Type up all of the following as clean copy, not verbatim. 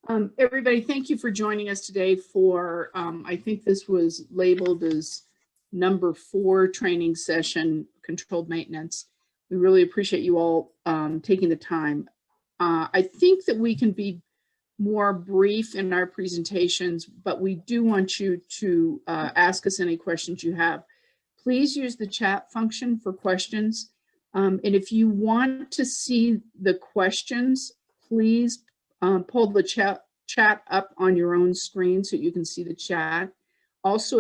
Everybody, thank you for joining us today for, I think this was labeled as number 4 training session, controlled maintenance. We really appreciate you all taking the time. I think that we can be more brief in our presentations, but we do want you to ask us any questions you have. Please use the chat function for questions. And if you want to see the questions, please pull the chat up on your own screen so you can see the chat. Also,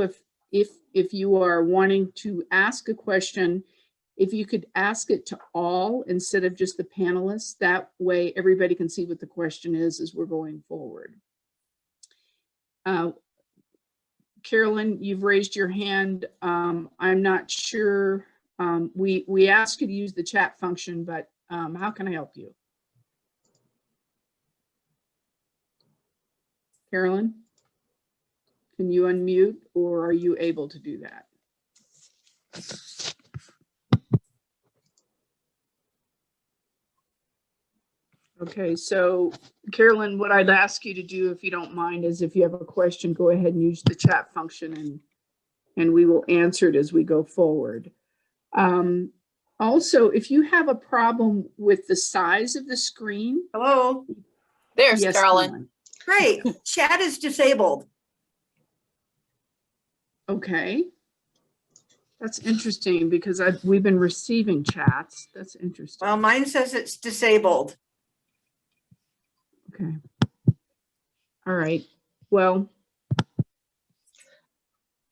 if you are wanting to ask a question, if you could ask it to all instead of just the panelists, that way everybody can see what the question is as we're going forward. Carolyn, you've raised your hand. I'm not sure. We ask you to use the chat function, but how can I help you? Carolyn, can you unmute, or are you able to do that? Okay, so Carolyn, what I'd ask you to do, if you don't mind, is if you have a question, go ahead and use the chat function and we will answer it as we go forward. Also, if you have a problem with the size of the screen. Hello. There's yes, Carolyn. Great. Chat is disabled. Okay. That's interesting because we've been receiving chats. That's interesting. Well, mine says it's disabled. Okay. All right. Well,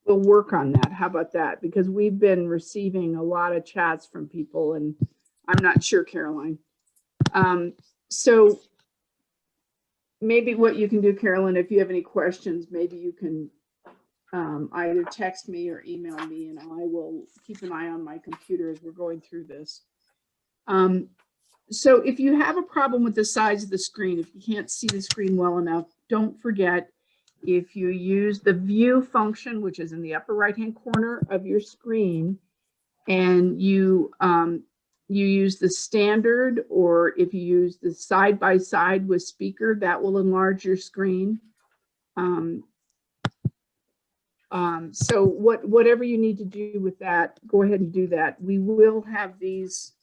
we'll work on that. How about that? Because we've been receiving a lot of chats from people, and I'm not sure, Caroline. So maybe what you can do, Carolyn, if you have any questions, maybe you can either text me or email me, and I will keep an eye on my computer as we're going through this. So if you have a problem with the size of the screen, if you can't see the screen well enough, don't forget, if you use the view function, which is in the upper right-hand corner of your screen, and you use the standard, or if you use the side-by-side with speaker, that will enlarge your screen. So whatever you need to do with that, go ahead and do that. We will have these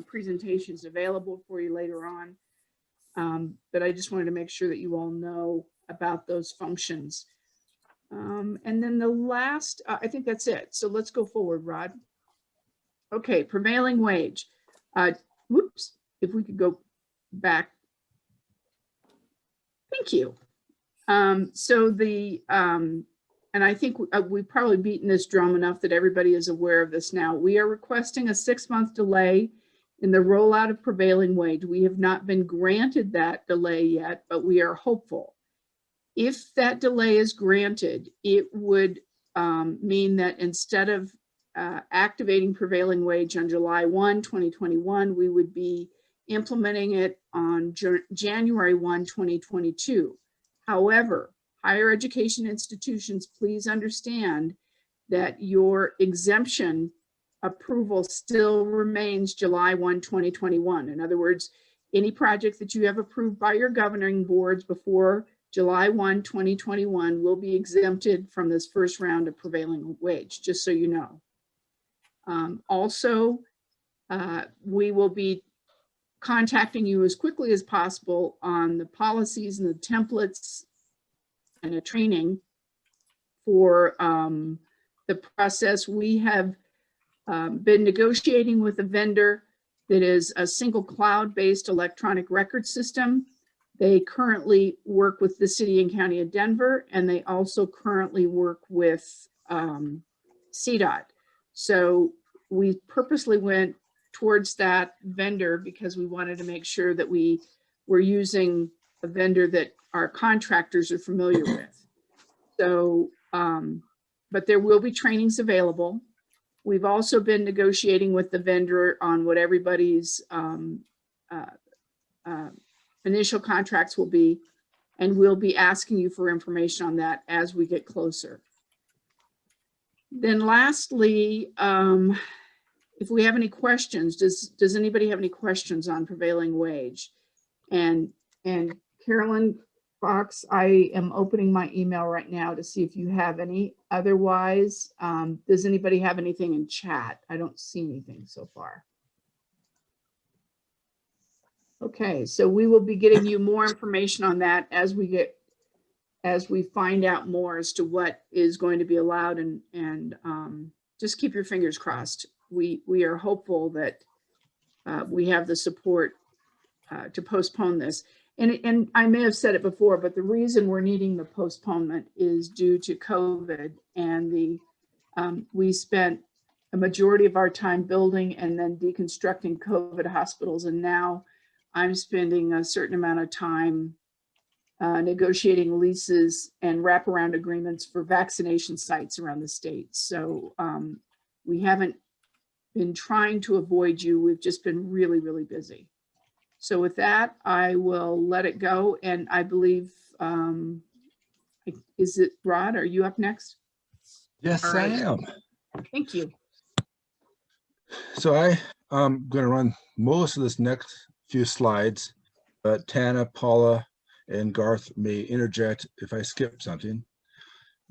presentations available for you later on. But I just wanted to make sure that you all know about those functions. And then the last, I think that's it. So let's go forward, Rod. Okay, prevailing wage. Whoops, if we could go back. Thank you. So the, and I think we've probably beaten this drum enough that everybody is aware of this now. We are requesting a 6-month delay in the rollout of prevailing wage. We have not been granted that delay yet, but we are hopeful. If that delay is granted, it would mean that instead of activating prevailing wage on July 1, 2021, we would be implementing it on January 1, 2022. However, higher education institutions, please understand that your exemption approval still remains July 1, 2021. In other words, any project that you have approved by your governing boards before July 1, 2021 will be exempted from this first round of prevailing wage, just so you know. Also, we will be contacting you as quickly as possible on the policies and the templates and a training for the process. We have been negotiating with a vendor that is a single cloud-based electronic record system. They currently work with the city and county of Denver, and they also currently work with CDOT. So we purposely went towards that vendor because we wanted to make sure that we were using a vendor that our contractors are familiar with. So, but there will be trainings available. We've also been negotiating with the vendor on what everybody's initial contracts will be, and we'll be asking you for information on that as we get closer. Then lastly, if we have any questions, does anybody have any questions on prevailing wage? And Carolyn, Fox, I am opening my email right now to see if you have any. Otherwise, does anybody have anything in chat? I don't see anything so far. Okay, so we will be getting you more information on that as we find out more as to what is going to be allowed, and just keep your fingers crossed. We are hopeful that we have the support to postpone this. And I may have said it before, but the reason we're needing the postponement is due to COVID, and we spent a majority of our time building and then deconstructing COVID hospitals, and now I'm spending a certain amount of time negotiating leases and wraparound agreements for vaccination sites around the state. So we haven't been trying to avoid you. We've just been really, really busy. So with that, I will let it go. And I believe, is it Rod? Are you up next? Yes, All right. I am. Thank you. So I'm going to run most of this next few slides, but Tana, Paula, and Garth may interject if I skip something.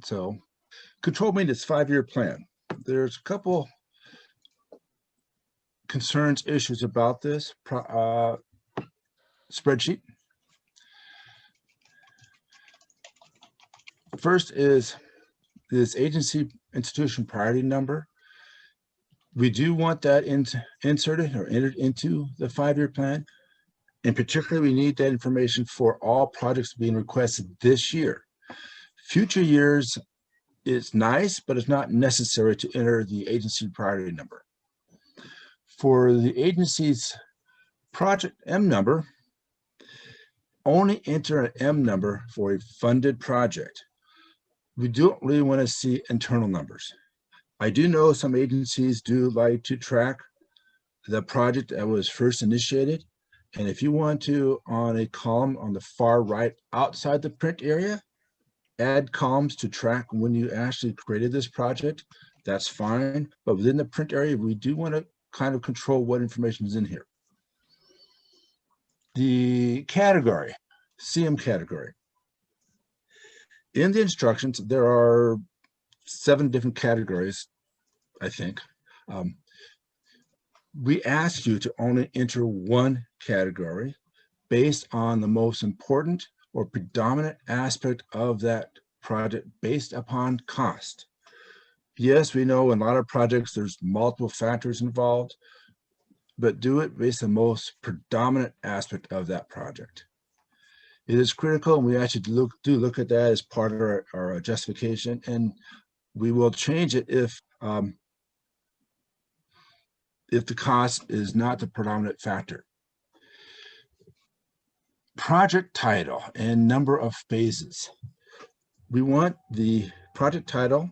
So control maintenance 5-year plan. There's a couple concerns, issues about this spreadsheet. First is this agency institution priority number. We do want that inserted or entered into the 5-year plan. In particular, we need that information for all projects being requested this year. Future years is nice, but it's not necessary to enter the agency priority number. For the agency's project M number, only enter an M number for a funded project. We don't really want to see internal numbers. I do know some agencies do like to track the project that was first initiated. And if you want to, on a column on the far right outside the print area, add columns to track when you actually created this project, that's fine. But within the print area, we do want to kind of control what information is in here. The category, CM category. In the instructions, there are 7 different categories, I think. We ask you to only enter one category based on the most important or predominant aspect of that project based upon cost. Yes, we know in a lot of projects there's multiple factors involved, but do it based on the most predominant aspect of that project. It is critical, and we actually look at that as part of our justification, and we will change it if the cost is not the predominant factor. Project title and number of phases. We want the project title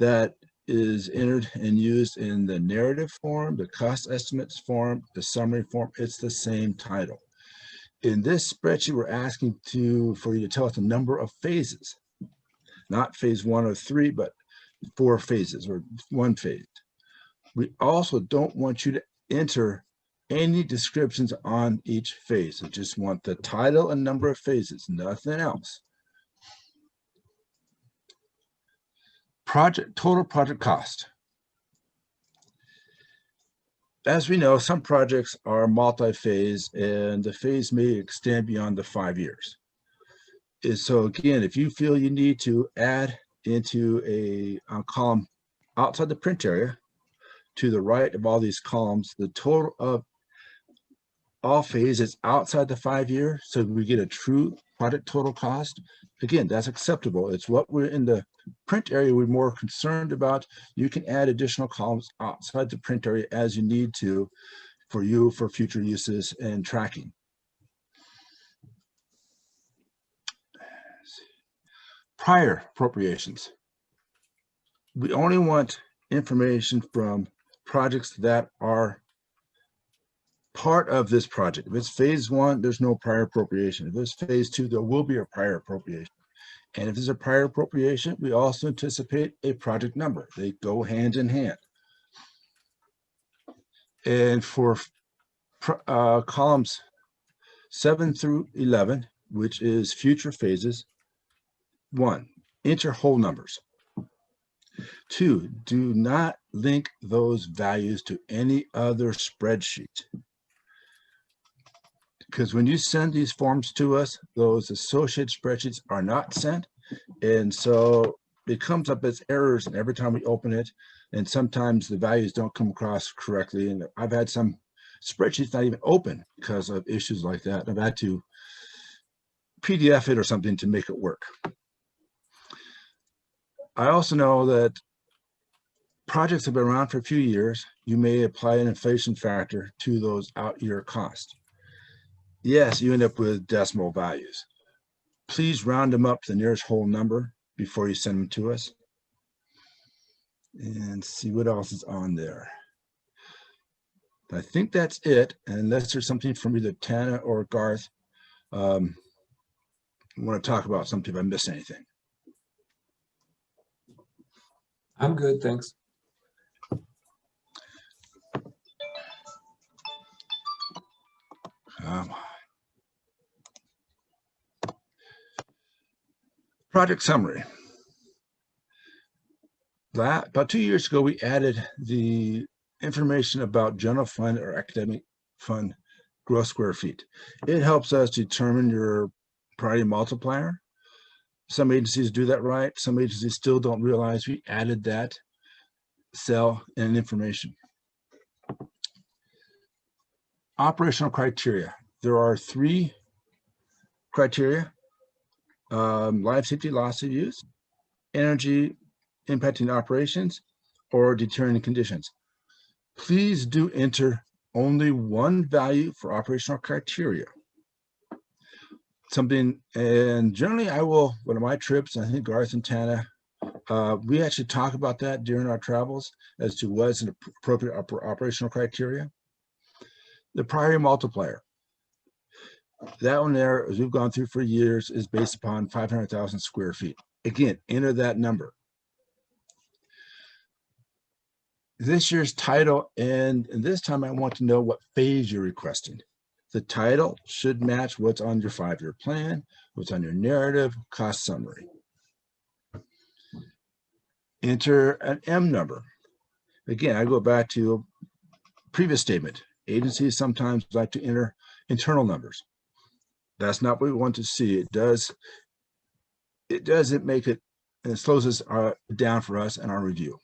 that is entered and used in the narrative form, the cost estimates form, the summary form. It's the same title. In this spreadsheet, we're asking for you to tell us the number of phases, not phase 1 or 3, but 4 phases or 1 phase. We also don't want you to enter any descriptions on each phase. We just want the title and number of phases, nothing else. Total project cost. As we know, some projects are multi-phase, and the phase may extend beyond the 5 years. So again, if you feel you need to add into a column outside the print area, to the right of all these columns, the total of all phases outside the 5 year, so we get a true project total cost. Again, that's acceptable. It's what we're in the print area we're more concerned about. You can add additional columns outside the print area as you need to for future uses and tracking. Prior appropriations. We only want information from projects that are part of this project. If it's phase 1, there's no prior appropriation. If it's phase 2, there will be a prior appropriation. And if there's a prior appropriation, we also anticipate a project number. They go hand in hand. And for columns 7 through 11, which is future phases. 1, enter whole numbers. 2, do not link those values to any other spreadsheet. Because when you send these forms to us, those associated spreadsheets are not sent. And so it comes up as errors, and every time we open it, and sometimes the values don't come across correctly. And I've had some spreadsheets not even open because of issues like that. I've had to PDF it or something to make it work. I also know that projects have been around for a few years. You may apply an inflation factor to those out-year costs. Yes, you end up with decimal values. Please round them up to the nearest whole number before you send them to us. And see what else is on there. I think that's it, unless there's something from either Tana or Garth. I want to talk about something if I missed anything. I'm good, thanks. Project summary. About 2 years ago, we added the information about general fund or academic fund gross square feet. It helps us determine your priority multiplier. Some agencies do that right. Some agencies still don't realize we added that cell and information. Operational criteria. There are 3 criteria: life safety, loss of use, energy impacting operations, or deterring conditions. Please do enter only one value for operational criteria. And generally I will, one of my trips, I think Garth and Tana, we actually talk about that during our travels as to what is an appropriate operational criteria. The priority multiplier. That one there, as we've gone through for years, is based upon 500,000 square feet. Again, enter that number. This year's title, and this time I want to know what phase you're requesting. The title should match what's on your 5-year plan, what's on your narrative, cost summary. Enter an M number. Again, I go back to a previous statement. Agencies sometimes like to enter internal numbers. That's not what we want to see. It doesn't make it, and it slows us down for us in our review.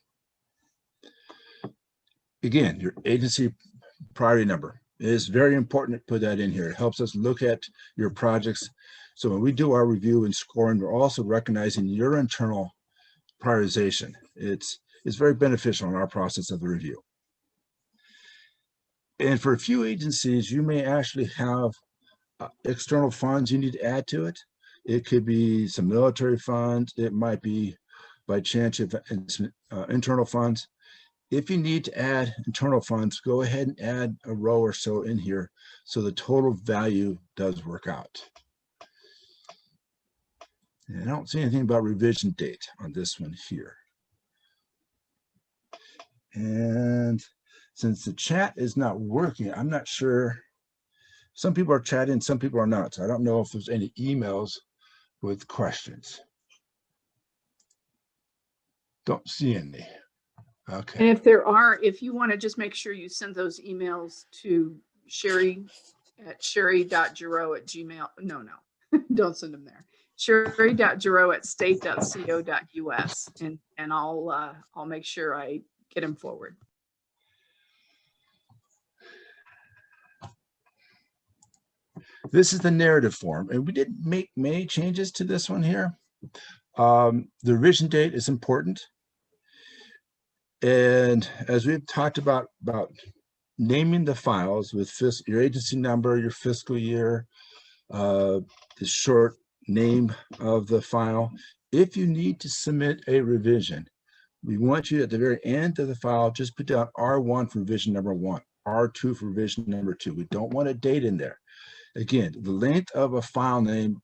Again, your agency priority number is very important to put that in here. It helps us look at your projects. So when we do our review and scoring, we're also recognizing your internal prioritization. It's very beneficial in our process of the review. And for a few agencies, you may actually have external funds you need to add to it. It could be some military funds. It might be by chance internal funds. If you need to add internal funds, go ahead and add a row or so in here so the total value does work out. And I don't see anything about revision date on this one here. And since the chat is not working, I'm not sure. Some people are chatting, some people are not. So I don't know if there's any emails with questions. Don't see any. Okay. And if there are, if you want to just make sure you send those emails to Sherry at sherry.giroux@gmail. No, don't send them there. Sherry.giroux@state.co.us, and I'll make sure I get them forward. This is the narrative form, and we did make many changes to this one here. The revision date is important. And as we've talked about naming the files with your agency number, your fiscal year, the short name of the file. If you need to submit a revision, we want you at the very end of the file, just put down R1 for revision number 1, R2 for revision number 2. We don't want a date in there. Again, the length of a file name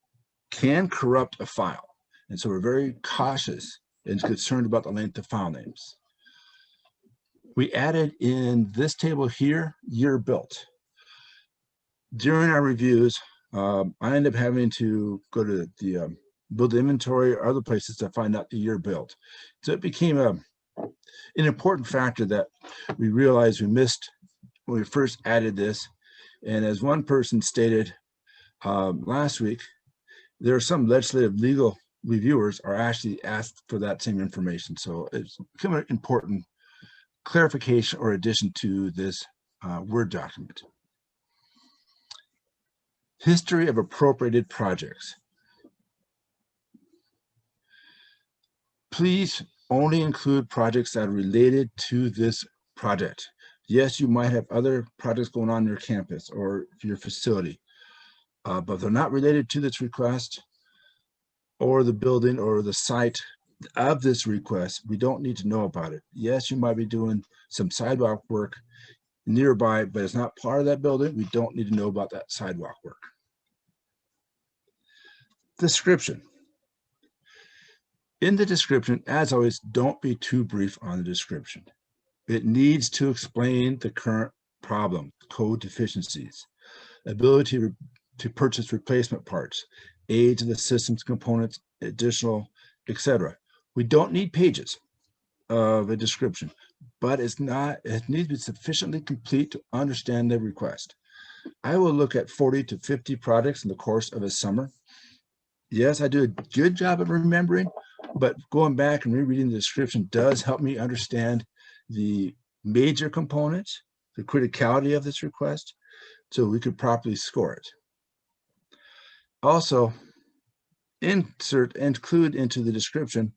can corrupt a file. And so we're very cautious and concerned about the length of file names. We added in this table here, year built. During our reviews, I end up having to go to the build inventory or other places to find out the year built. So it became an important factor that we realized we missed when we first added this. And as one person stated last week, there are some legislative legal reviewers are actually asked for that same information. So it's become an important clarification or addition to this Word document. History of appropriated projects. Please only include projects that are related to this project. Yes, you might have other projects going on your campus or your facility, but they're not related to this request or the building or the site of this request. We don't need to know about it. Yes, you might be doing some sidewalk work nearby, but it's not part of that building. We don't need to know about that sidewalk work. Description. In the description, as always, don't be too brief on the description. It needs to explain the current problem, code deficiencies, ability to purchase replacement parts, age of the system's components, additional, etc. We don't need pages of a description, but it needs to be sufficiently complete to understand the request. I will look at 40 to 50 projects in the course of a summer. Yes, I do a good job of remembering, but going back and rereading the description does help me understand the major components, the criticality of this request, so we could properly score it. Also, include into the description,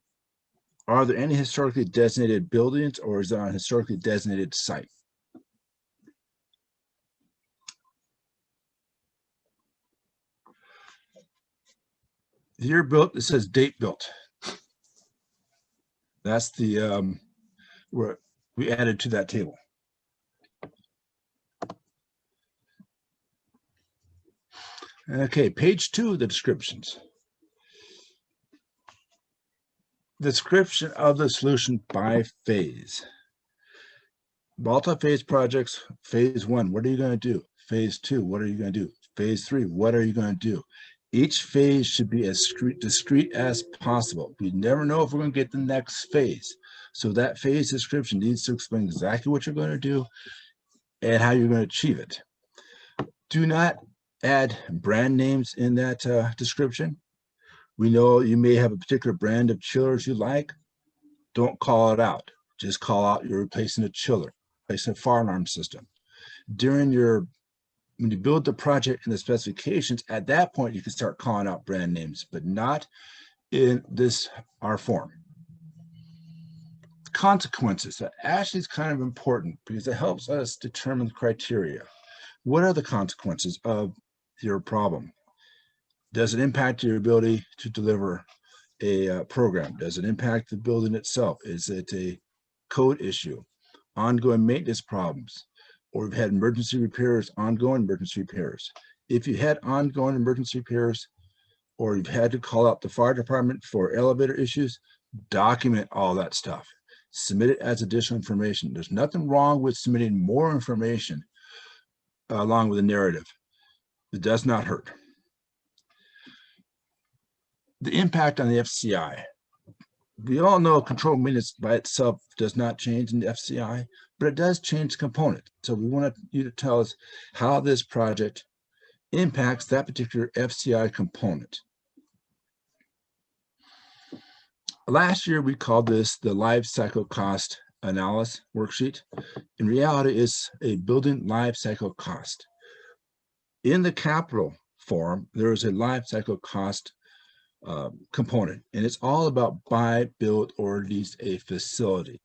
are there any historically designated buildings or is it on a historically designated site? Year built, it says date built. That's the where we added to that table. Okay, page 2, the descriptions. Description of the solution by phase. Multi-phase projects, phase 1, what are you going to do? Phase 2, what are you going to do? Phase 3, what are you going to do? Each phase should be as discrete as possible. We never know if we're going to get the next phase. So that phase description needs to explain exactly what you're going to do and how you're going to achieve it. Do not add brand names in that description. We know you may have a particular brand of chillers you like. Don't call it out. Just call out you're replacing a chiller, replacing a fire alarm system. When you build the project and the specifications, at that point, you can start calling out brand names, but not in our form. Consequences. That actually is kind of important because it helps us determine the criteria. What are the consequences of your problem? Does it impact your ability to deliver a program? Does it impact the building itself? Is it a code issue? Ongoing maintenance problems? Or we've had emergency repairs, ongoing emergency repairs. If you had ongoing emergency repairs, or you've had to call out the fire department for elevator issues, document all that stuff. Submit it as additional information. There's nothing wrong with submitting more information along with a narrative. It does not hurt. The impact on the FCI. We all know control maintenance by itself does not change in the FCI, but it does change component. So we want you to tell us how this project impacts that particular FCI component. Last year, we called this the life cycle cost analysis worksheet. In reality, it's a building life cycle cost. In the capital form, there is a life cycle cost component, and it's all about buy, build, or lease a facility.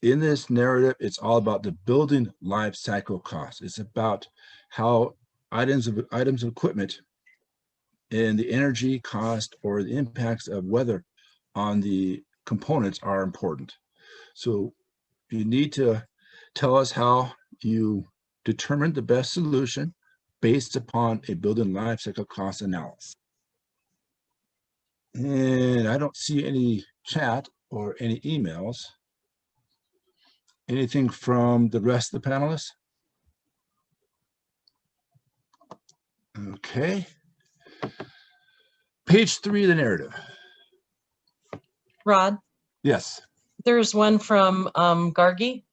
In this narrative, it's all about the building life cycle cost. It's about how items of equipment and the energy cost or the impacts of weather on the components are important. So you need to tell us how you determined the best solution based upon a building life cycle cost analysis. And I don't see any chat or any emails. Anything from the rest of the panelists? Okay. Page 3 of the narrative. Rod, Yes. there's one from Gargi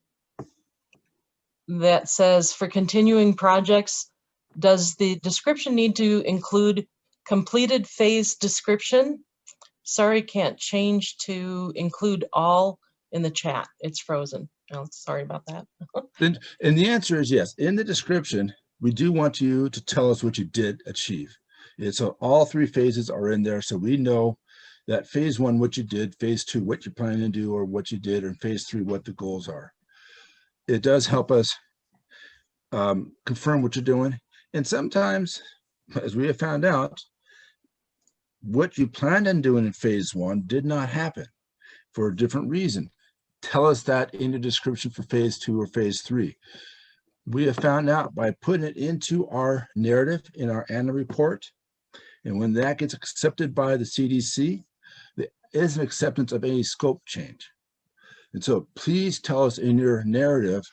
that says, for continuing projects, does the description need to include completed phase description? Sorry, can't change to include all in the chat. It's frozen. Oh, sorry about that. And the answer is yes. In the description, we do want you to tell us what you did achieve. So all 3 phases are in there. So we know that phase 1, what you did, phase 2, what you're planning to do or what you did, and phase 3, what the goals are. It does help us confirm what you're doing. And sometimes, as we have found out, what you planned on doing in phase 1 did not happen for a different reason. Tell us that in the description for phase 2 or phase 3. We have found out by putting it into our narrative in our annual report, and when that gets accepted by the CDC, there is an acceptance of any scope change. And so please tell us in your narrative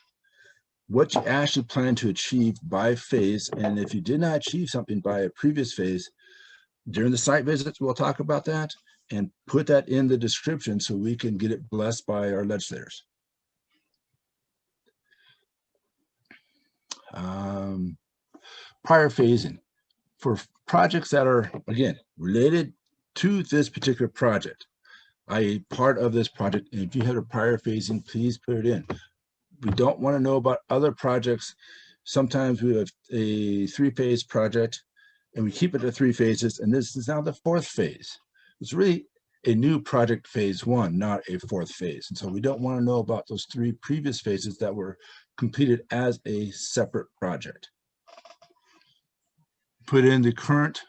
what you actually plan to achieve by phase. And if you did not achieve something by a previous phase, during the site visits, we'll talk about that and put that in the description so we can get it blessed by our legislators. Prior phasing for projects that are, again, related to this particular project, i.e. part of this project. And if you have a prior phasing, please put it in. We don't want to know about other projects. Sometimes we have a 3-phase project and we keep it to 3 phases. And this is now the 4th phase. It's really a new project phase 1, not a 4th phase. And so we don't want to know about those 3 previous phases that were completed as a separate project. Put in the current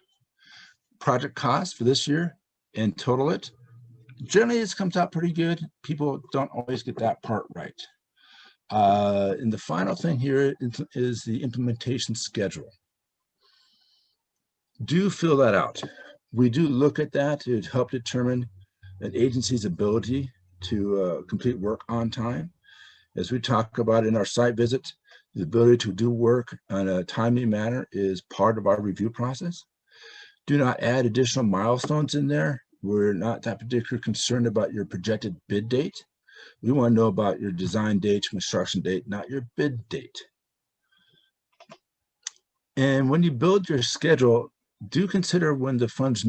project cost for this year and total it. Generally, this comes out pretty good. People don't always get that part right. And the final thing here is the implementation schedule. Do fill that out. We do look at that to help determine an agency's ability to complete work on time. As we talk about in our site visits, the ability to do work in a timely manner is part of our review process. Do not add additional milestones in there. We're not that particularly concerned about your projected bid date. We want to know about your design date, construction date, not your bid date. And when you build your schedule, do consider when the funds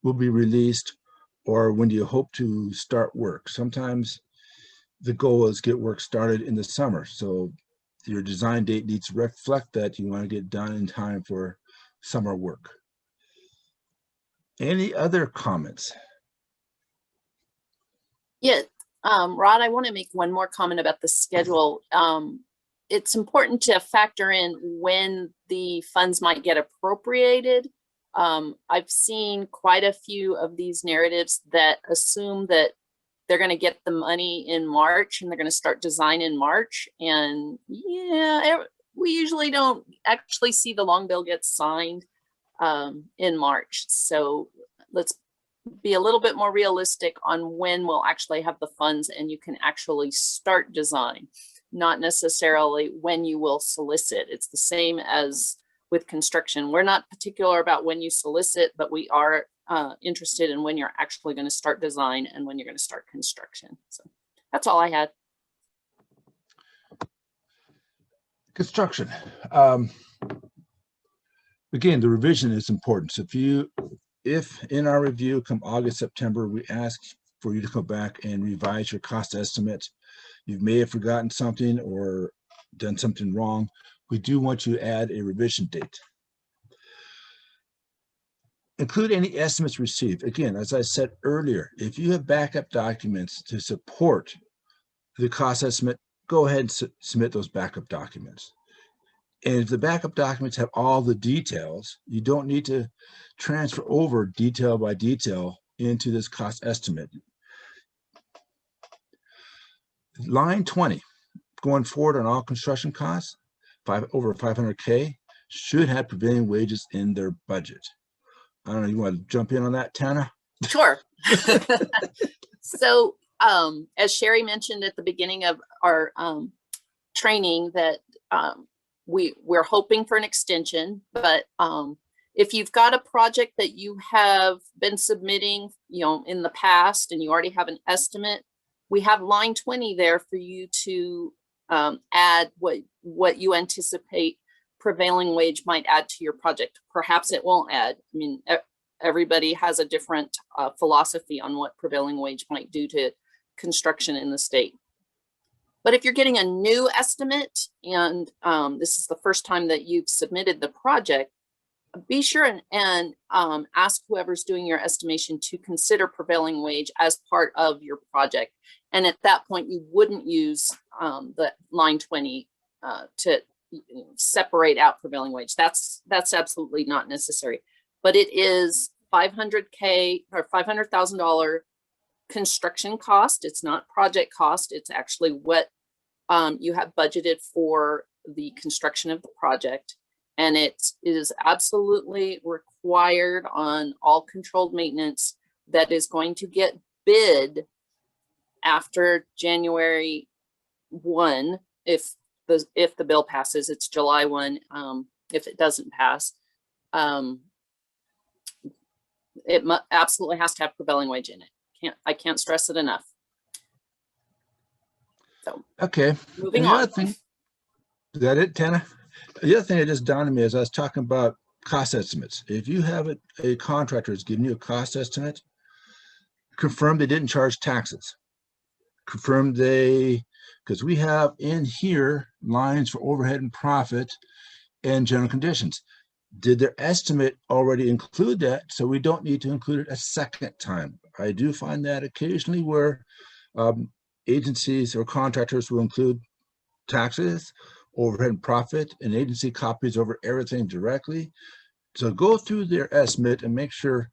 will be released or when you hope to start work. Sometimes the goal is get work started in the summer. So your design date needs to reflect that you want to get done in time for summer work. Any other comments? Yeah, Rod, I want to make one more comment about the schedule. It's important to factor in when the funds might get appropriated. I've seen quite a few of these narratives that assume that they're going to get the money in March and they're going to start design in March. And yeah, we usually don't actually see the long bill get signed in March. So let's be a little bit more realistic on when we'll actually have the funds and you can actually start design, not necessarily when you will solicit. It's the same as with construction. We're not particular about when you solicit, but we are interested in when you're actually going to start design and when you're going to start construction. So that's all I had. Construction. Again, the revision is important. So if in our review come August, September, we ask for you to go back and revise your cost estimate, you may have forgotten something or done something wrong, we do want you to add a revision date. Include any estimates received. Again, as I said earlier, if you have backup documents to support the cost estimate, go ahead and submit those backup documents. And if the backup documents have all the details, you don't need to transfer over detail by detail into this cost estimate. Line 20, going forward on all construction costs, over 500K, should have prevailing wages in their budget. I don't know, you want to jump in on that, Tana? Sure. So as Sherry mentioned at the beginning of our training that we're hoping for an extension, but If you've got a project that you have been submitting, in the past and you already have an estimate, we have line 20 there for you to add what you anticipate prevailing wage might add to your project. Perhaps it won't add. I mean, everybody has a different philosophy on what prevailing wage might do to construction in the state. But if you're getting a new estimate and this is the first time that you've submitted the project, be sure and ask whoever's doing your estimation to consider prevailing wage as part of your project. And at that point, you wouldn't use the line 20 to separate out prevailing wage. That's absolutely not necessary. But it is $500K or $500,000 construction cost. It's not project cost. It's actually what you have budgeted for the construction of the project. And it is absolutely required on all controlled maintenance that is going to get bid after January 1. If the bill passes, it's July 1. If it doesn't pass, it absolutely has to have prevailing wage in it. I can't stress it enough. So, Okay. moving And the on. other thing, is that it, Tana? The other thing that just dawned on me as I was talking about cost estimates. If you have a contractor is giving you a cost estimate, confirm they didn't charge taxes. Confirm because we have in here lines for overhead and profit and general conditions. Did their estimate already include that? So we don't need to include it a second time. I do find that occasionally where agencies or contractors will include taxes, overhead and profit, and agency copies over everything directly. So go through their estimate and make sure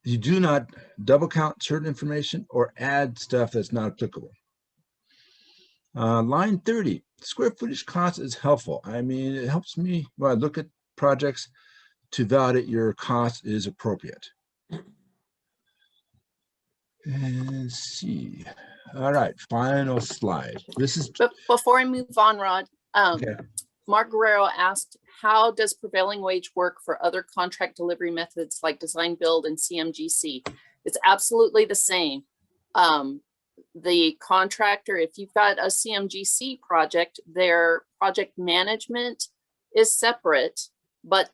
you do not double count certain information or add stuff that's not applicable. Line 30, square footage cost is helpful. I mean, it helps me when I look at projects to validate your cost is appropriate. And see. All right, final slide. This is But before I move on, Rod, okay. Mark Guerrero asked, how does prevailing wage work for other contract delivery methods like design build and CMGC? It's absolutely the same. The contractor, if you've got a CMGC project, their project management is separate, but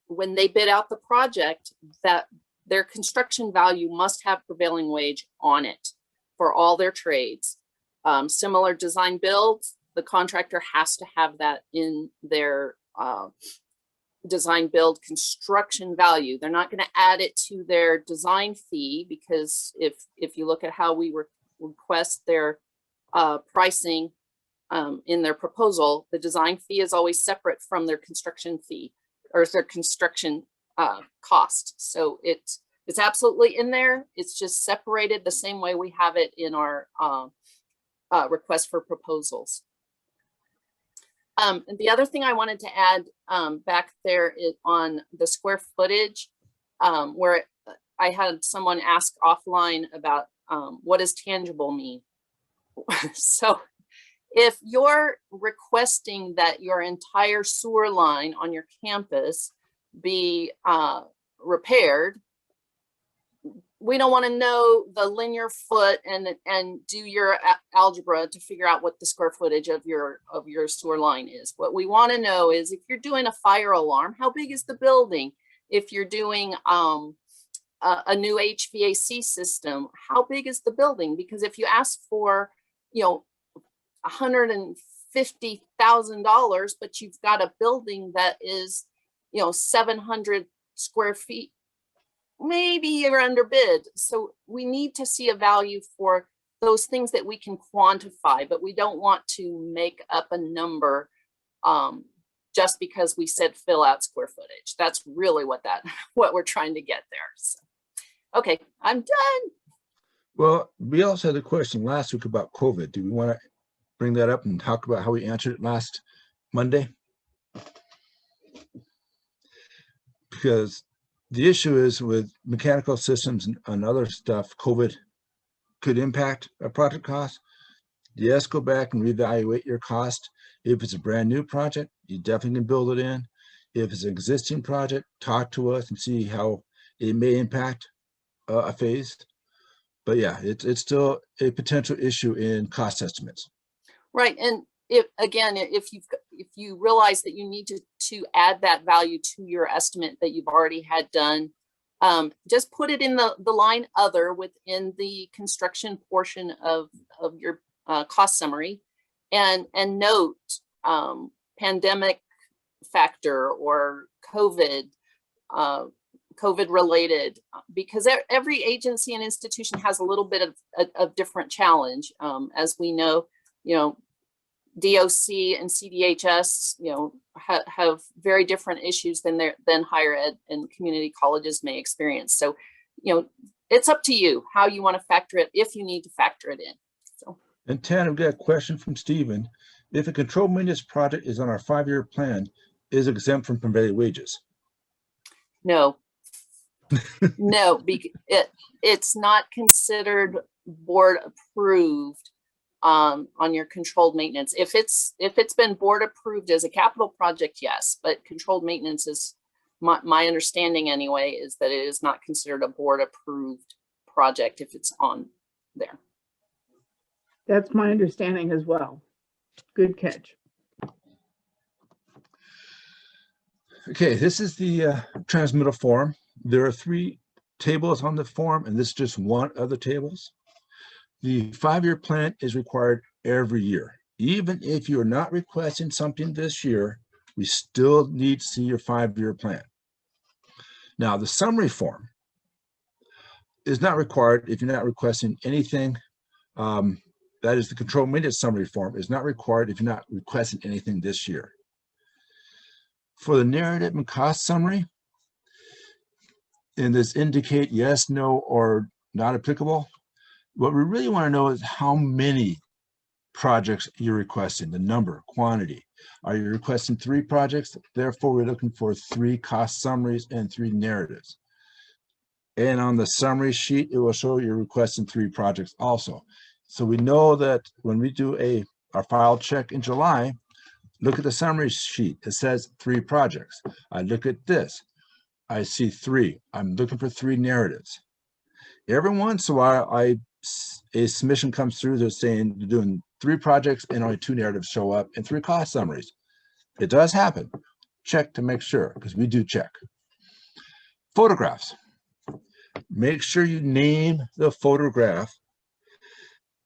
when they bid out the project, that their construction value must have prevailing wage on it for all their trades. Similar design builds, the contractor has to have that in their design build construction value. They're not going to add it to their design fee, because if you look at how we request their pricing in their proposal, the design fee is always separate from their construction fee or their construction cost. So it's absolutely in there. It's just separated the same way we have it in our request for proposals. And the other thing I wanted to add back there is on the square footage, where I had someone ask offline about what does tangible mean? So if you're requesting that your entire sewer line on your campus be repaired, we don't want to know the linear foot and do your algebra to figure out what the square footage of your sewer line is. What we want to know is, if you're doing a fire alarm, how big is the building? If you're doing a new HVAC system, how big is the building? Because if you ask for, $150,000, but you've got a building that is, 700 square feet, maybe you're underbid. So we need to see a value for those things that we can quantify, but we don't want to make up a number just because we said fill out square footage. That's really what we're trying to get there. So, okay, I'm done. Well, we also had a question last week about COVID. Do we want to bring that up and talk about how we answered it last Monday? Because the issue is with mechanical systems and other stuff, COVID could impact a project cost. Yes, go back and reevaluate your cost. If it's a brand new project, you definitely can build it in. If it's an existing project, talk to us and see how it may impact a phase. But yeah, it's still a potential issue in cost estimates. Right, and if you realize that you need to add that value to your estimate that you've already had done, just put it in the line other within the construction portion of your cost summary, and note pandemic factor or COVID related, because every agency and institution has a little bit of different challenge. As we know, DOC and CDHS, have very different issues than higher ed and community colleges may experience. So, it's up to you how you want to factor it, if you need to factor it in. So. And Tan, I've got a question from Stephen. If a controlled maintenance project is on our 5-year plan, is exempt from prevailing wages? No. No, it's not considered board approved on your controlled maintenance. If it's been board approved as a capital project, yes, but controlled maintenance is, my understanding anyway, is that it is not considered a board approved project if it's on there. That's my understanding as well. Good catch. Okay, this is the transmittal form. There are 3 tables on the form, and this is just one of the tables. The 5-year plan is required every year. Even if you're not requesting something this year, we still need to see your 5-year plan. Now, the summary form is not required if you're not requesting anything. That is the control maintenance summary form is not required if you're not requesting anything this year. For the narrative and cost summary, and this indicate yes, no, or not applicable, what we really want to know is how many projects you're requesting, the number, quantity. Are you requesting 3 projects? Therefore, we're looking for 3 cost summaries and 3 narratives. And on the summary sheet, it will show you're requesting 3 projects also. So we know that when we do our file check in July, look at the summary sheet. It says 3 projects. I look at this. I see 3. I'm looking for 3 narratives. Every once in a while, a submission comes through. They're saying they're doing 3 projects and only 2 narratives show up and 3 cost summaries. It does happen. Check to make sure, because we do check. Photographs. Make sure you name the photograph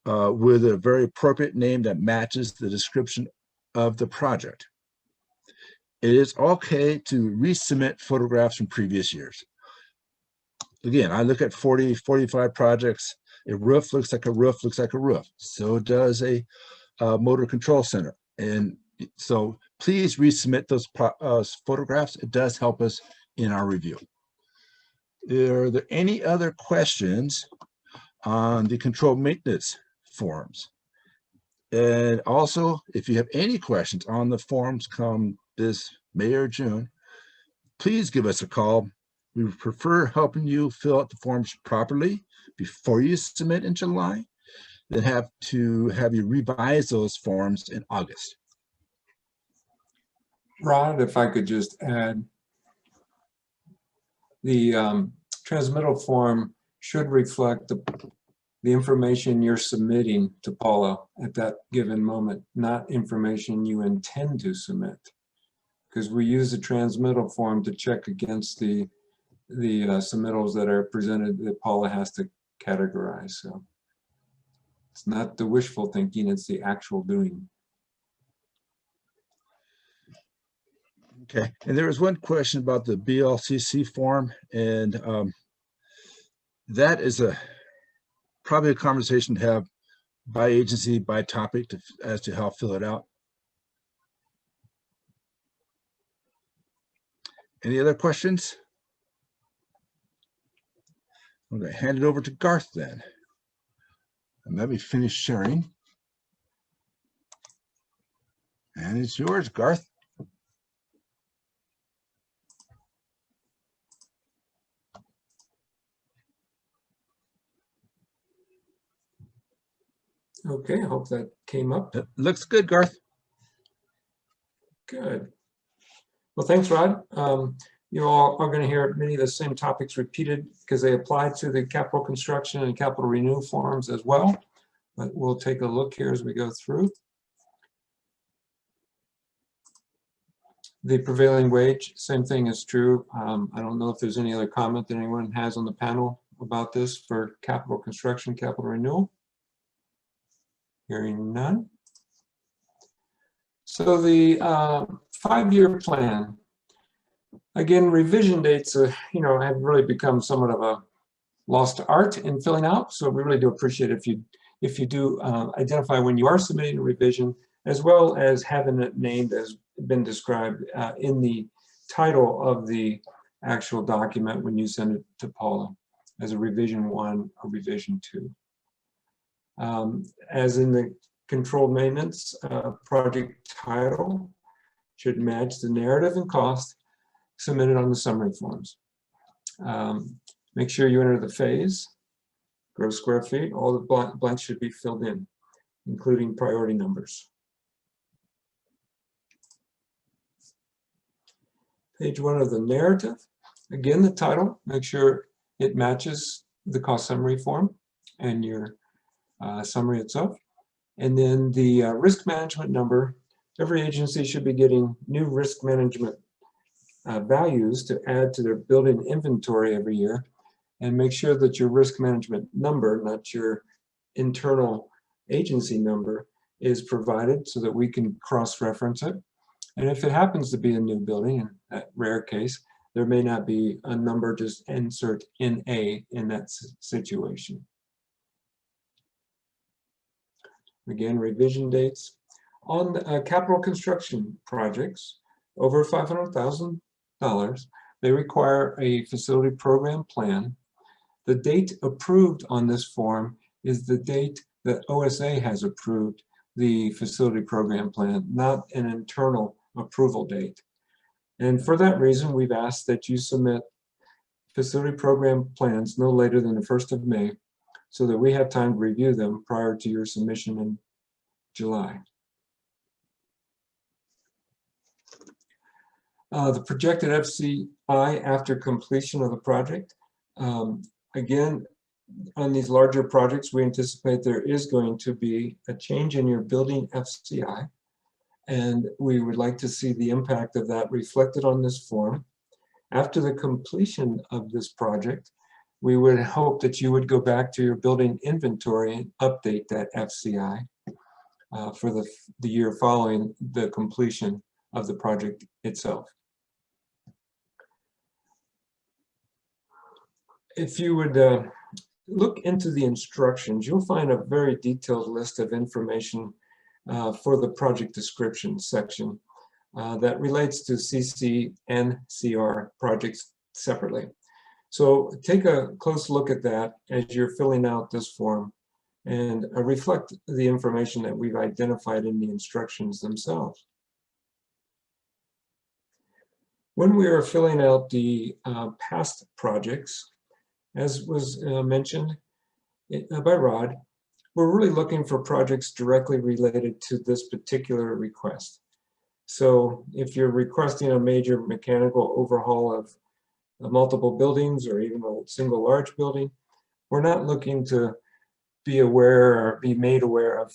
with a very appropriate name that matches the description of the project. It is okay to resubmit photographs from previous years. Again, I look at 40, 45 projects. A roof looks like a roof, looks like a roof. So does a motor control center. And so please resubmit those photographs. It does help us in our review. Are there any other questions on the control maintenance forms? And also, if you have any questions on the forms come this May or June, please give us a call. We would prefer helping you fill out the forms properly before you submit in July, then have you revise those forms in August. Rod, if I could just add, the transmittal form should reflect the information you're submitting to Paula at that given moment, not information you intend to submit. Because we use the transmittal form to check against the submittals that are presented that Paula has to categorize. So it's not the wishful thinking, it's the actual doing. Okay, and there was one question about the BLCC form, and that is probably a conversation to have by agency, by topic, as to how to fill it out. Any other questions? I'm going to hand it over to Garth then. And let me finish sharing. And it's yours, Garth. Okay, I hope that came up. It looks good, Garth. Good. Well, thanks, Rod. You all are going to hear many of the same topics repeated because they apply to the capital construction and capital renewal forms as well. But we'll take a look here as we go through. The prevailing wage, same thing is true. I don't know if there's any other comment that anyone has on the panel about this for capital construction, capital renewal. Hearing none. So the 5-year plan, again, revision dates, have really become somewhat of a lost art in filling out. So we really do appreciate it if you do identify when you are submitting a revision, as well as having it named as been described in the title of the actual document when you send it to Paula as a revision 1 or revision 2. As in the controlled maintenance, project title should match the narrative and cost submitted on the summary forms. Make sure you enter the phase, gross square feet, all the blanks should be filled in, including priority numbers. Page 1 of the narrative, again, the title, make sure it matches the cost summary form and your summary itself. And then the risk management number, every agency should be getting new risk management values to add to their building inventory every year. And make sure that your risk management number, not your internal agency number, is provided so that we can cross-reference it. And if it happens to be a new building, in that rare case, there may not be a number, just insert NA in that situation. Again, revision dates. On capital construction projects over $500,000, they require a facility program plan. The date approved on this form is the date that OSA has approved the facility program plan, not an internal approval date. And for that reason, we've asked that you submit facility program plans no later than the 1st of May so that we have time to review them prior to your submission in July. The projected FCI after completion of the project. Again, on these larger projects, we anticipate there is going to be a change in your building FCI, and we would like to see the impact of that reflected on this form. After the completion of this project, we would hope that you would go back to your building inventory and update that FCI for the year following the completion of the project itself. If you would look into the instructions, you'll find a very detailed list of information for the project description section that relates to CC and CR projects separately. So take a close look at that as you're filling out this form and reflect the information that we've identified in the instructions themselves. When we are filling out the past projects, as was mentioned by Rod, we're really looking for projects directly related to this particular request. So if you're requesting a major mechanical overhaul of multiple buildings or even a single large building, we're not looking to be aware or be made aware of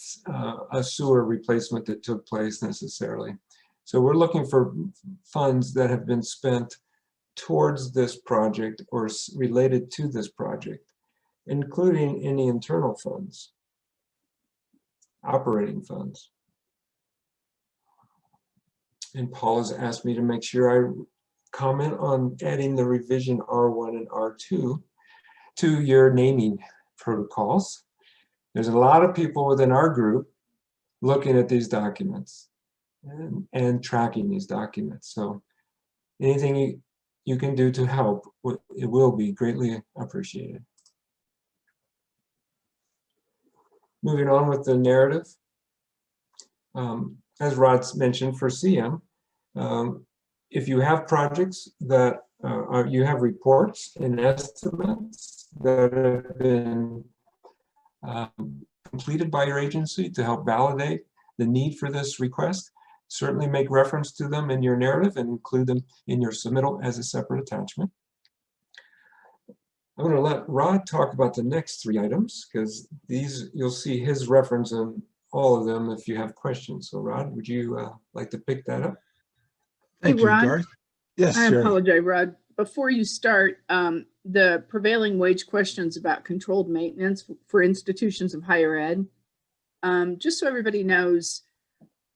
a sewer replacement that took place necessarily. So we're looking for funds that have been spent towards this project or related to this project, including any internal funds, operating funds. And Paul has asked me to make sure I comment on adding the revision R1 and R2 to your naming protocols. There's a lot of people within our group looking at these documents and tracking these documents. So anything you can do to help, it will be greatly appreciated. Moving on with the narrative. As Rod's mentioned for CM, if you have projects that you have reports and estimates that have been completed by your agency to help validate the need for this request, certainly make reference to them in your narrative and include them in your submittal as a separate attachment. I'm going to let Rod talk about the next 3 items because these, you'll see his reference in all of them if you have questions. So Rod, would you like to pick that up? Thank you, Rod. Garth. Yes, I Sherry. apologize, Rod. Before you start, the prevailing wage questions about controlled maintenance for institutions of higher ed. Just so everybody knows,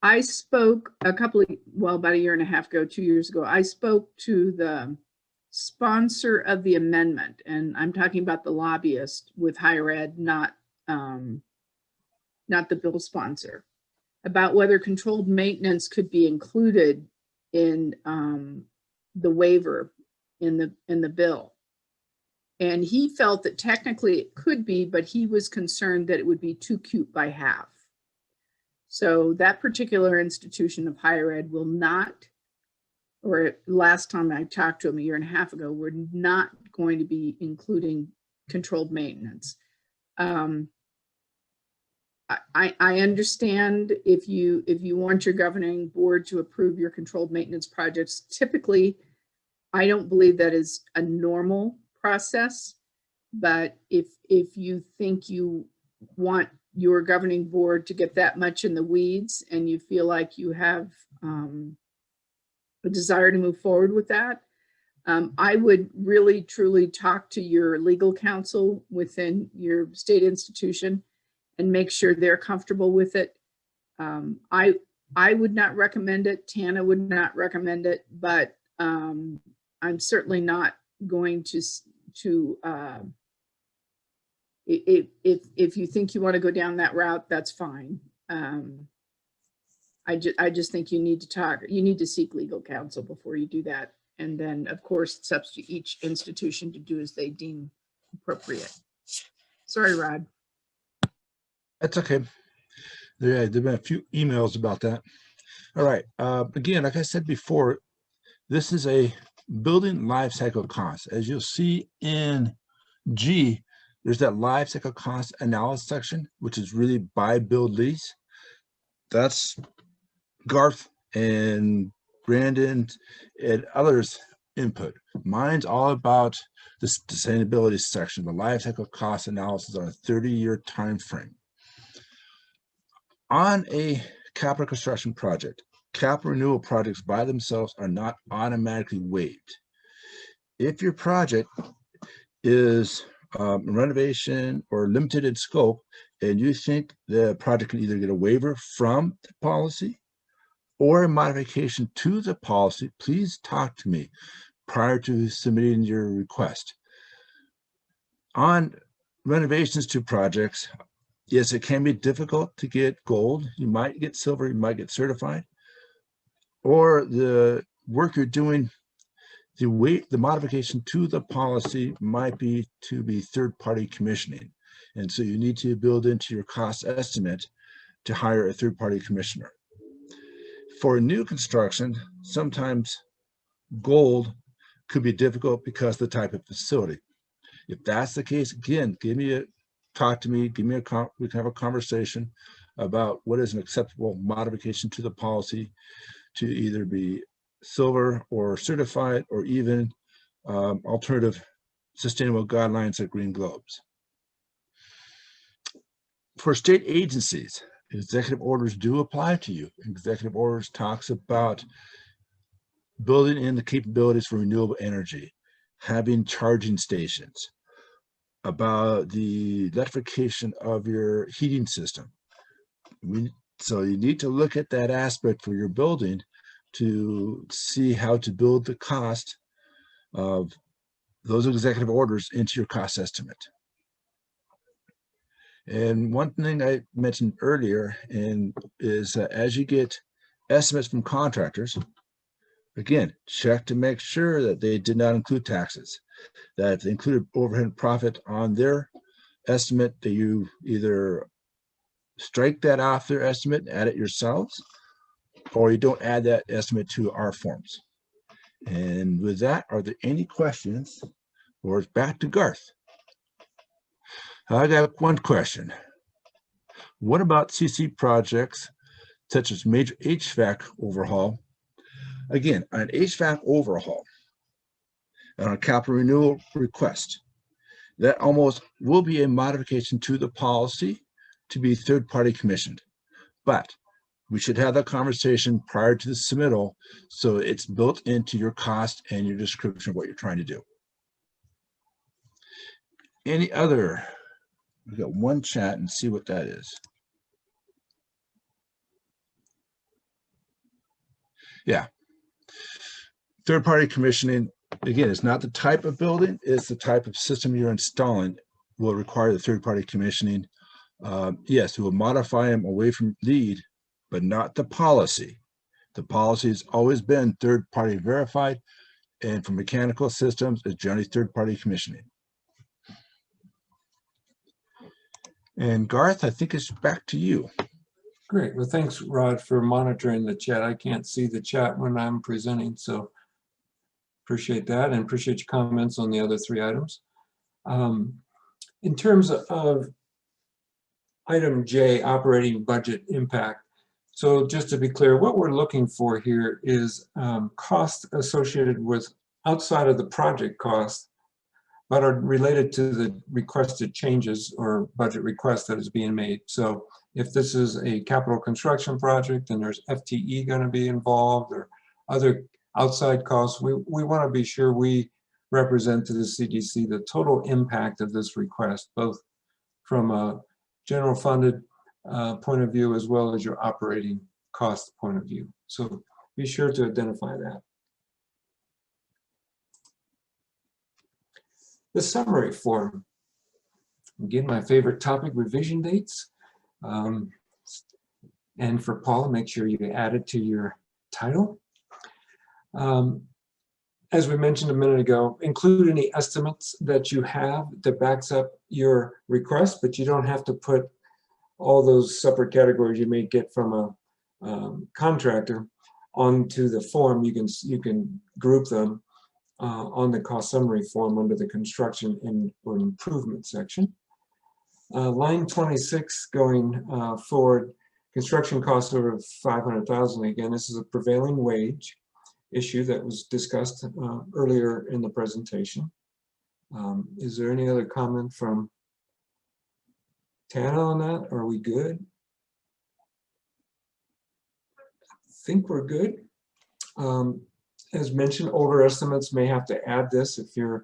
I spoke about a year and a half ago, 2 years ago, I spoke to the sponsor of the amendment, and I'm talking about the lobbyist with higher ed, not the bill sponsor, about whether controlled maintenance could be included in the waiver in the bill. And he felt that technically it could be, but he was concerned that it would be too cute by half. So that particular institution of higher ed will not, or last time I talked to him a year and a half ago, we're not going to be including controlled maintenance. I understand if you want your governing board to approve your controlled maintenance projects. Typically, I don't believe that is a normal process, but if you think you want your governing board to get that much in the weeds and you feel like you have a desire to move forward with that, I would really truly talk to your legal counsel within your state institution and make sure they're comfortable with it. I would not recommend it. Tana would not recommend it, but I'm certainly not going to if you think you want to go down that route, that's fine. I just think you need to seek legal counsel before you do that. And then of course, it's up to each institution to do as they deem appropriate. Sorry, Rod. That's okay. There've been a few emails about that. All right. Again, like I said before, this is a building life cycle cost. As you'll see in G, there's that life cycle cost analysis section, which is really buy, build, lease. That's Garth and Brandon and others' input. Mine's all about the sustainability section, the life cycle cost analysis on a 30-year time frame. On a capital construction project, capital renewal projects by themselves are not automatically waived. If your project is renovation or limited in scope, and you think the project can either get a waiver from the policy or a modification to the policy, please talk to me prior to submitting your request. On renovations to projects, yes, it can be difficult to get gold. You might get silver, you might get certified, or the work you're doing, the modification to the policy might be to be third-party commissioning. And so you need to build into your cost estimate to hire a third-party commissioner. For new construction, sometimes gold could be difficult because of the type of facility. If that's the case, again, talk to me, we can have a conversation about what is an acceptable modification to the policy to either be silver or certified, or even alternative sustainable guidelines like green globes. For state agencies, executive orders do apply to you. Executive orders talks about building in the capabilities for renewable energy, having charging stations, about the electrification of your heating system. So you need to look at that aspect for your building to see how to build the cost of those executive orders into your cost estimate. And one thing I mentioned earlier is as you get estimates from contractors, again, check to make sure that they did not include taxes, that they included overhead and profit on their estimate, that you either strike that off their estimate and add it yourselves, or you don't add that estimate to our forms. And with that, are there any questions? Or it's back to Garth. I got one question. What about CC projects such as major HVAC overhaul. Again, an HVAC overhaul on a capital renewal request, that almost will be a modification to the policy to be third-party commissioned. But we should have that conversation prior to the submittal so it's built into your cost and your description of what you're trying to do. Any other? We've got one chat and see what that is. Yeah. Third-party commissioning, again, it's not the type of building, it's the type of system you're installing will require the third-party commissioning. Yes, we will modify them away from LEED, but not the policy. The policy has always been third-party verified, and for mechanical systems, it's generally third-party commissioning. And Garth, I think it's back to you. Great. Well, thanks, Rod, for monitoring the chat. I can't see the chat when I'm presenting, so appreciate that and appreciate your comments on the other 3 items. In terms of item J, operating budget impact. So just to be clear, what we're looking for here is costs associated with outside of the project cost, but are related to the requested changes or budget request that is being made. So if this is a capital construction project and there's FTE going to be involved or other outside costs, we want to be sure we represent to the CDC the total impact of this request, both from a general funded point of view as well as your operating cost point of view. So be sure to identify that. The summary form. Again, my favorite topic, revision dates. And for Paula, make sure you add it to your title. As we mentioned a minute ago, include any estimates that you have that backs up your request, but you don't have to put all those separate categories you may get from a contractor onto the form. You can group them on the cost summary form under the construction or improvement section. Line 26 going forward, construction costs over 500,000. Again, this is a prevailing wage issue that was discussed earlier in the presentation. Is there any other comment from Tana on that? Are we good? I think we're good. As mentioned, older estimates may have to add this if you're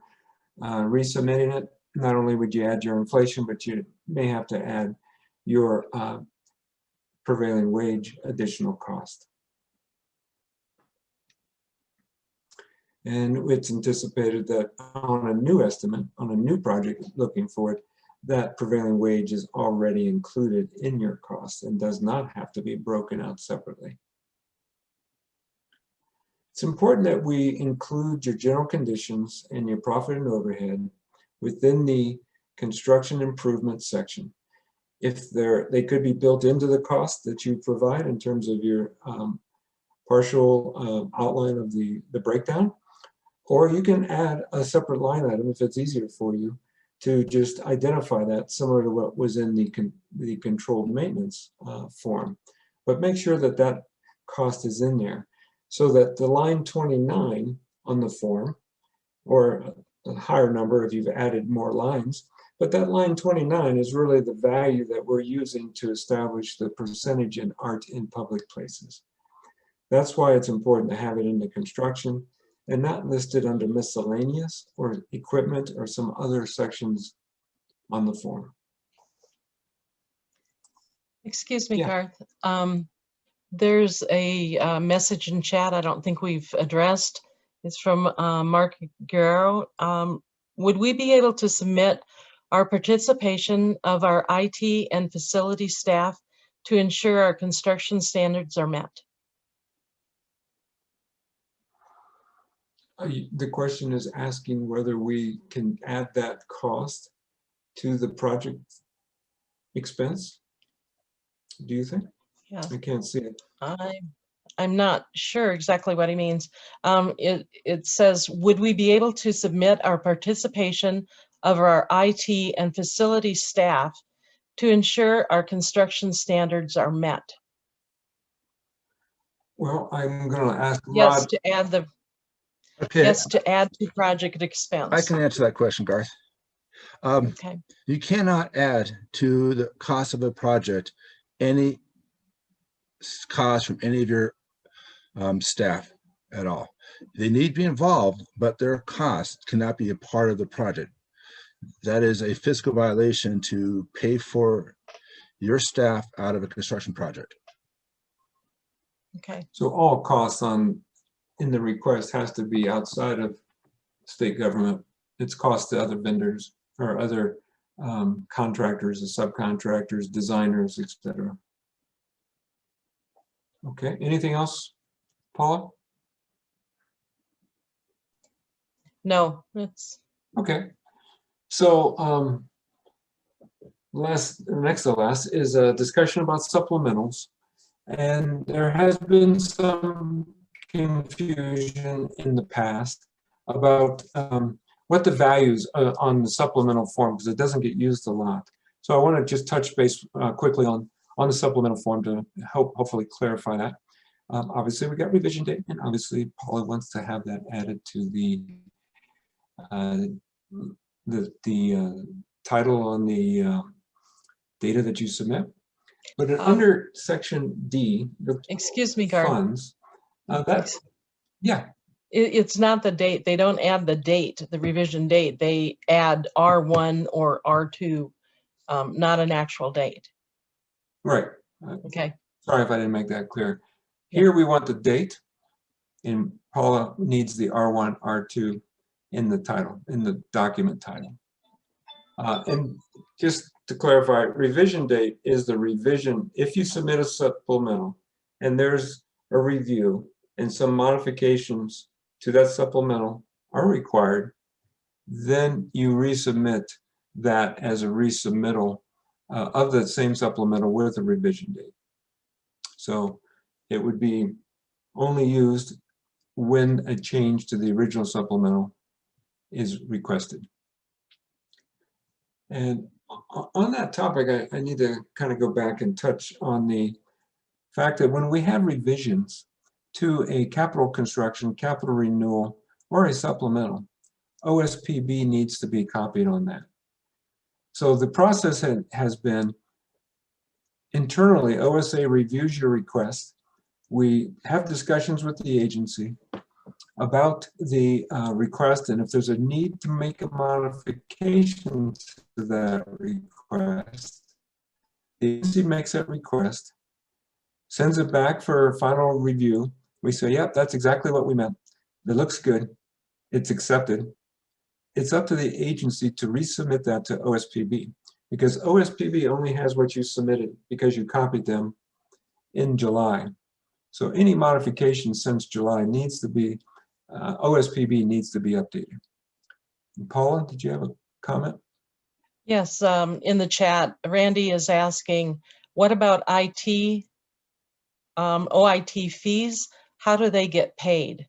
resubmitting it. Not only would you add your inflation, but you may have to add your prevailing wage additional cost. And it's anticipated that on a new estimate, on a new project looking forward, that prevailing wage is already included in your cost and does not have to be broken out separately. It's important that we include your general conditions and your profit and overhead within the construction improvement section. If they could be built into the cost that you provide in terms of your partial outline of the breakdown, or you can add a separate line item if it's easier for you to just identify that, similar to what was in the controlled maintenance form. But make sure that that cost is in there so that the line 29 on the form, or a higher number if you've added more lines, but that line 29 is really the value that we're using to establish the percentage in art in public places. That's why it's important to have it in the construction and not listed under miscellaneous or equipment or some other sections on the form. Excuse me, Yeah. Garth. There's a message in chat I don't think we've addressed. It's from Mark Guerrero. Would we be able to submit our participation of our IT and facility staff to ensure our construction standards are met? The question is asking whether we can add that cost to the project expense. Do you think? Yeah. I can't see it. I'm not sure exactly what he means. It says, would we be able to submit our participation of our IT and facility staff to ensure our construction standards are met? Well, I'm gonna ask Yes, Rod. to add the, Okay, yes, to add to project I expense. can answer that question, Garth. Okay, You cannot add to the cost of a project any cost from any of your staff at all. They need to be involved, but their cost cannot be a part of the project. That is a fiscal violation to pay for your staff out of a construction project. okay, So all costs in the request has to be outside of state government. It's cost to other vendors or other contractors, or subcontractors, designers, etc. Okay, anything else, Paula? no, it's, Okay, so next to last is a discussion about supplementals. And there has been some confusion in the past about what the values on the supplemental form, because it doesn't get used a lot. So I want to just touch base quickly on the supplemental form to hopefully clarify that. Obviously, we got revision date, and obviously Paula wants to have that added to the title on the data that you submit. But under section D, the excuse me, Garth. funds, yeah, It's not the date. They don't add the date, the revision date. They add R1 or R2, not an actual date. right. Okay, Sorry if I didn't make that clear. Here we want the date, and Paula needs the R1, R2 in the title, in the document title. And just to clarify, revision date is the revision. If you submit a supplemental and there's a review and some modifications to that supplemental are required, then you resubmit that as a resubmittal of the same supplemental with a revision date. So it would be only used when a change to the original supplemental is requested. And on that topic, I need to kind of go back and touch on the fact that when we have revisions to a capital construction, capital renewal, or a supplemental, OSPB needs to be copied on that. So the process has been internally, OSA reviews your request. We have discussions with the agency about the request, and if there's a need to make a modification to that request, the agency makes that request, sends it back for final review. We say, yep, that's exactly what we meant. It looks good. It's accepted. It's up to the agency to resubmit that to OSPB, because OSPB only has what you submitted because you copied them in July. So any modification since July needs to be, OSPB needs to be updated. Paula, did you have a comment? yes, in the chat, Randy is asking, what about IT, OIT fees? How do they get paid?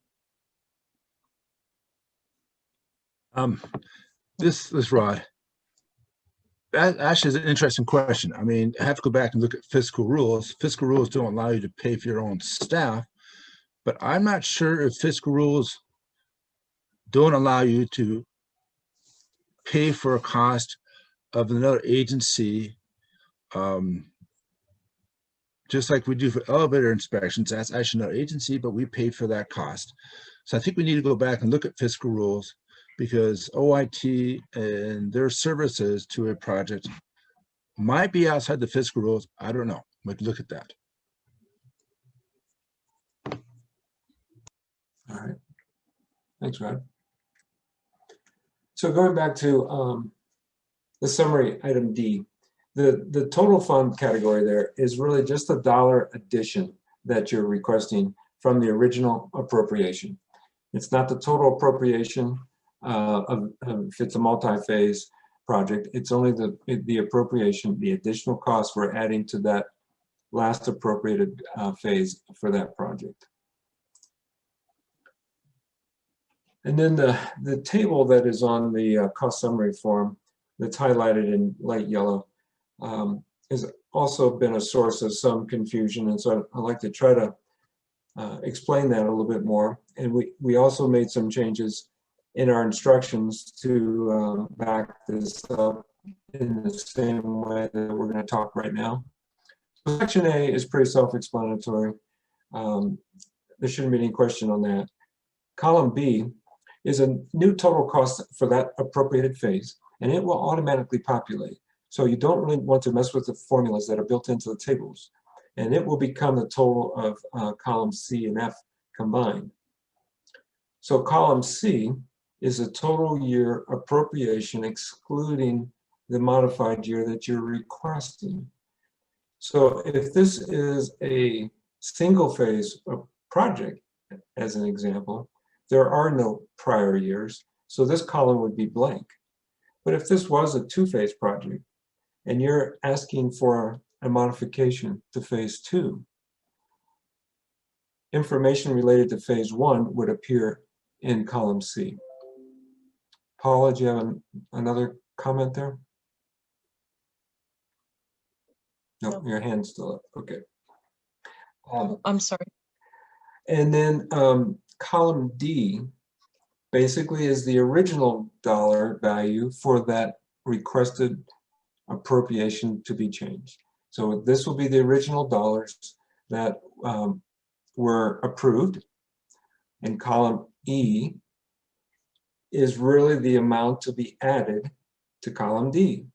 This is Rod. That actually is an interesting question. I mean, I have to go back and look at fiscal rules. Fiscal rules don't allow you to pay for your own staff, but I'm not sure if fiscal rules don't allow you to pay for a cost of another agency, just like we do for elevator inspections. That's actually another agency, but we pay for that cost. So I think we need to go back and look at fiscal rules, because OIT and their services to a project might be outside the fiscal rules. I don't know. We can look at that. All right. Thanks, Rod. So going back to the summary item D, the total fund category there is really just a dollar addition that you're requesting from the original appropriation. It's not the total appropriation if it's a multi-phase project. It's only the appropriation, the additional costs we're adding to that last appropriated phase for that project. And then the table that is on the cost summary form that's highlighted in light yellow has also been a source of some confusion. And so I'd like to try to explain that a little bit more. And we also made some changes in our instructions to back this up in the same way that we're going to talk right now. So section A is pretty self-explanatory. There shouldn't be any question on that. Column B is a new total cost for that appropriated phase, and it will automatically populate. So you don't really want to mess with the formulas that are built into the tables, and it will become the total of columns C and F combined. So column C is a total year appropriation excluding the modified year that you're requesting. So if this is a single phase project, as an example, there are no prior years, so this column would be blank. But if this was a two-phase project and you're asking for a modification to phase 2, information related to phase 1 would appear in column C. Paula, do you have another comment there? No, your hand's still up. Okay. I'm sorry. And then column D basically is the original dollar value for that requested appropriation to be changed. So this will be the original dollars that were approved. And column E is really the amount to be added to column D.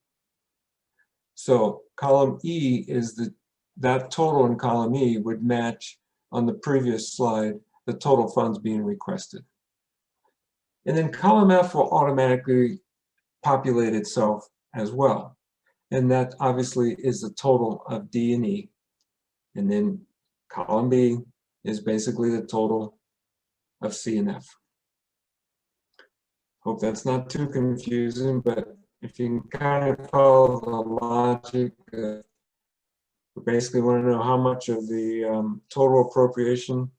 So column E is that total in column E would match on the previous slide the total funds being requested. And then column F will automatically populate itself as well. And that obviously is the total of D and E. And then column B is basically the total of C and F. Hope that's not too confusing, but if you can kind of follow the logic, we basically want to know how much of the total appropriation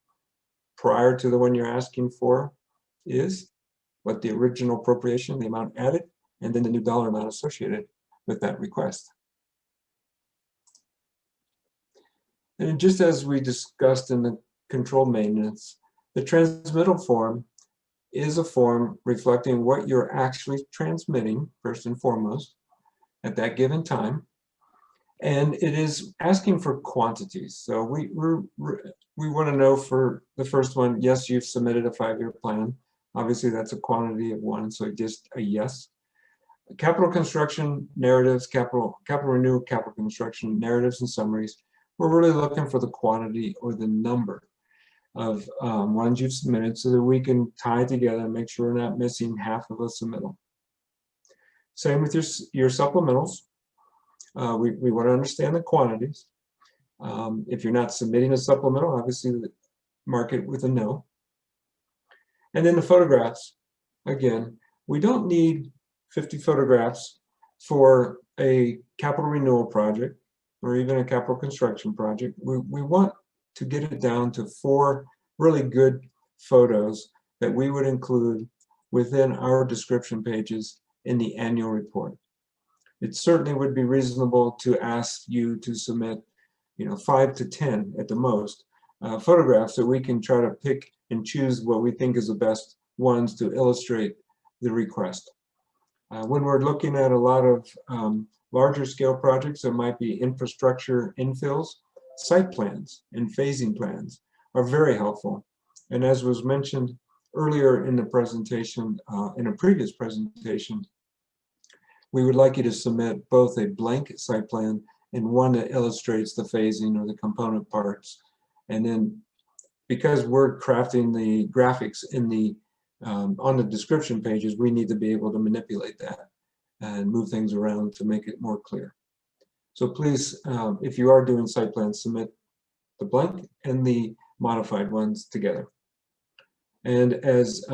prior to the one you're asking for is, what the original appropriation, the amount added, and then the new dollar amount associated with that request. And just as we discussed in the control maintenance, the transmittal form is a form reflecting what you're actually transmitting, first and foremost, at that given time. And it is asking for quantities. So we want to know for the first one, yes, you've submitted a 5-year plan. Obviously, that's a quantity of 1, so just a yes. Capital construction narratives, capital renewal, capital construction narratives and summaries. We're really looking for the quantity or the number of ones you've submitted so that we can tie together and make sure we're not missing half of a submittal. Same with your supplementals. We want to understand the quantities. If you're not submitting a supplemental, obviously mark it with a no. And then the photographs. Again, we don't need 50 photographs for a capital renewal project or even a capital construction project. We want to get it down to 4 really good photos that we would include within our description pages in the annual report. It certainly would be reasonable to ask you to submit, 5 to 10 at the most photographs that we can try to pick and choose what we think is the best ones to illustrate the request. When we're looking at a lot of larger scale projects, there might be infrastructure infills, site plans and phasing plans are very helpful. And as was mentioned earlier in the presentation, in a previous presentation, we would like you to submit both a blank site plan and one that illustrates the phasing or the component parts. And then because we're crafting the graphics in the on the description pages, we need to be able to manipulate that and move things around to make it more clear. So please, if you are doing site plans, submit the blank and the modified ones together. And as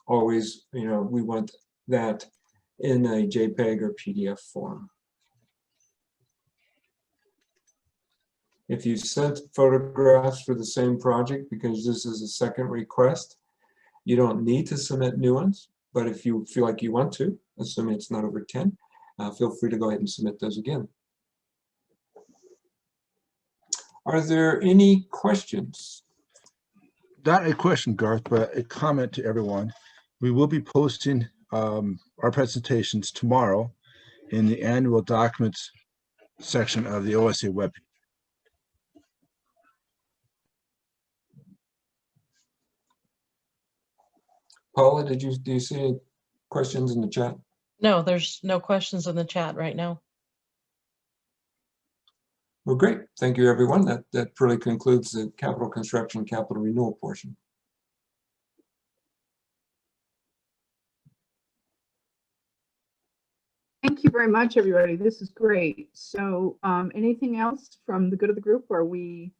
always, we want that in a JPEG or PDF form. If you sent photographs for the same project, because this is a second request, you don't need to submit new ones, but if you feel like you want to, assuming it's not over 10, feel free to go ahead and submit those again. Are there any questions? not a question, Garth, but a comment to everyone. We will be posting our presentations tomorrow in the annual documents section of the OSA webpage. Paula, do you see any questions in the chat? No, there's no questions in the chat right now. Well, great. Thank you, everyone. That really concludes the capital construction, capital renewal portion. Thank you very much, everybody. This is great. So anything else from the good of the group? Or we,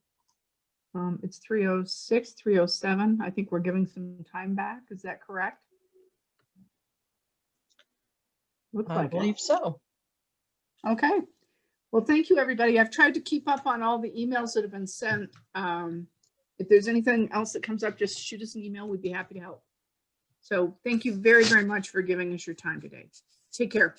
it's 3:06, 3:07. I think we're giving some time back. Is that correct? Looks I like it. believe so. Okay. Well, thank you, everybody. I've tried to keep up on all the emails that have been sent. If there's anything else that comes up, just shoot us an email. We'd be happy to help. So thank you very, very much for giving us your time today. Take care.